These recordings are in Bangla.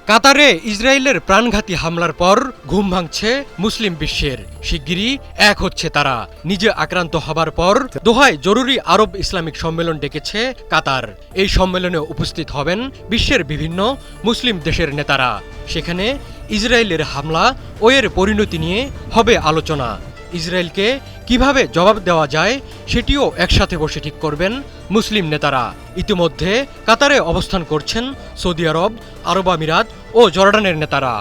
কাতারে ইসরায়েলের প্রাণঘাতী হামলার পর ঘুম ভাঙছে মুসলিম বিশ্বের। শিগগিরই এক হচ্ছে তারা। নিজে আক্রান্ত হবার পর দোহায় জরুরি আরব ইসলামিক সম্মেলন ডেকেছে কাতার। এই সম্মেলনে উপস্থিত হবেন বিশ্বের বিভিন্ন মুসলিম দেশের নেতারা। সেখানে ইসরায়েলের হামলা ও এর পরিণতি নিয়ে হবে আলোচনা। ইসরায়েলকে কিভাবে জবাব দেওয়া যায় সেটিও একসাথে বসে ঠিক করবেন মুসলিম নেতারা। ইতিমধ্যে কাতারে অবস্থান করছেন সৌদি আরব, আরব আমিরাত ও জর্ডানের নেতারা।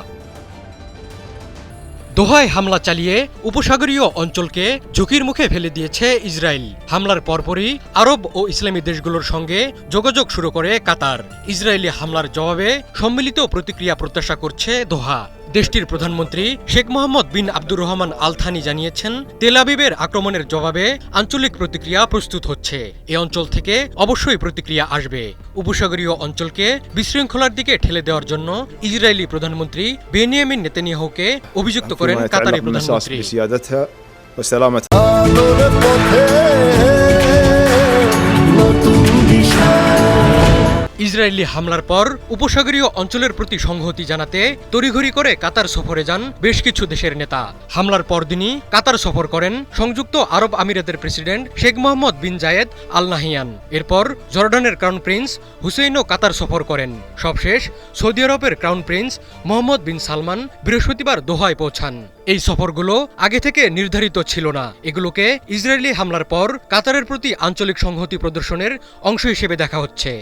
দোহায় হামলা চালিয়ে উপসাগরীয় অঞ্চলকে ঝুঁকির মুখে ফেলে দিয়েছে ইসরায়েল। হামলার পরপরই আরব ও ইসলামী দেশগুলোর সঙ্গে যোগাযোগ শুরু করে কাতার। ইসরায়েলি হামলার জবাবে সম্মিলিত প্রতিক্রিয়া প্রত্যাশা করছে দোহা। দেশটির প্রধানমন্ত্রী শেখ মোহাম্মদ বিন আব্দুর রহমান আল থানি জানিয়েছেন, তেল আবিবের আক্রমণের জবাবে আঞ্চলিক প্রতিক্রিয়া প্রস্তুত হচ্ছে। এ অঞ্চল থেকে অবশ্যই প্রতিক্রিয়া আসবে। উপসাগরীয় অঞ্চলকে বিশৃঙ্খলার দিকে ঠেলে দেওয়ার জন্য ইসরায়েলি প্রধানমন্ত্রী বেনিয়ামিন নেতানিয়াহুকে অভিযুক্ত করেন কাতারি প্রধানমন্ত্রী। ইসরায়েলি হামলার পর উপসাগরীয় অঞ্চলের প্রতি সংহতি জানাতে তড়িঘড়ি করে কাতার সফরে যান বেশ কিছু দেশের নেতা। হামলার পরদিনই কাতার সফর করেন সংযুক্ত আরব আমিরাতের প্রেসিডেন্ট শেখ মোহাম্মদ বিন জায়েদ আল নাহিয়ান। এরপর জর্ডানের ক্রাউন প্রিন্স হুসেইনও কাতার সফর করেন। সবশেষ সৌদি আরবের ক্রাউন প্রিন্স মোহাম্মদ বিন সালমান বৃহস্পতিবার দোহায় পৌঁছান। এই সফরগুলো আগে থেকে নির্ধারিত ছিল না। এগুলোকে ইসরায়েলি হামলার পর কাতারের প্রতি আঞ্চলিক সংহতি প্রদর্শনের অংশ হিসেবে দেখা হচ্ছে।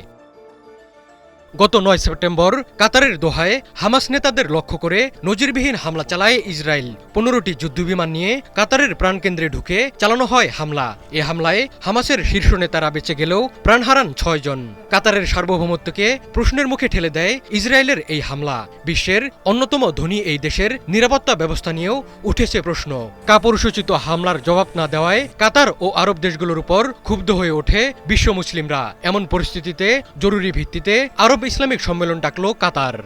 গত ৯ সেপ্টেম্বর কাতারের দোহায় হামাস নেতাদের লক্ষ্য করে নজিরবিহীন হামলা চালায় ইসরায়েল। ১৫টি যুদ্ধবিমান নিয়ে কাতারের প্রাণকেন্দ্রে ঢুকে চালানো হয় হামলা। এ হামলায় হামাসের শীর্ষ নেতারা বেঁচে গেলেও প্রাণ হারান ৬ জন। কাতারের সার্বভৌমত্বকে প্রশ্নের মুখে ঠেলে দেয় ইসরায়েলের এই হামলা। বিশ্বের অন্যতম ধনী এই দেশের নিরাপত্তা ব্যবস্থা নিয়েও উঠেছে প্রশ্ন। কাপুরুষোচিত হামলার জবাব না দেওয়ায় কাতার ও আরব দেশগুলোর উপর ক্ষুব্ধ হয়ে ওঠে বিশ্ব মুসলিমরা। এমন পরিস্থিতিতে জরুরি ভিত্তিতে আরব ইসলামিক সম্মেলন ডাকল কাতার।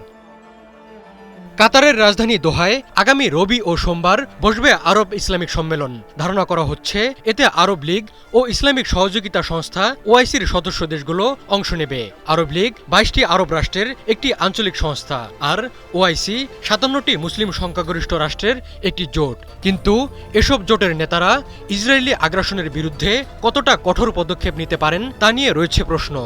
কাতারের রাজধানী দোহায় আগামী রবি ও সোমবার বসবে আরব ইসলামিক সম্মেলন। ধারণা করা হচ্ছে এতে আরব লীগ ও ইসলামিক সহযোগিতা সংস্থা ওআইসির সদস্য দেশগুলো অংশ নেবে। আরব লীগ ২২টি আরব রাষ্ট্রের একটি আঞ্চলিক সংস্থা, আর ওআইসি ৫৭টি মুসলিম সংখ্যাগরিষ্ঠ রাষ্ট্রের একটি জোট। কিন্তু এসব জোটের নেতারা ইসরায়েলি আগ্রাসনের বিরুদ্ধে কতটা কঠোর পদক্ষেপ নিতে পারেন তা নিয়ে রয়েছে প্রশ্ন।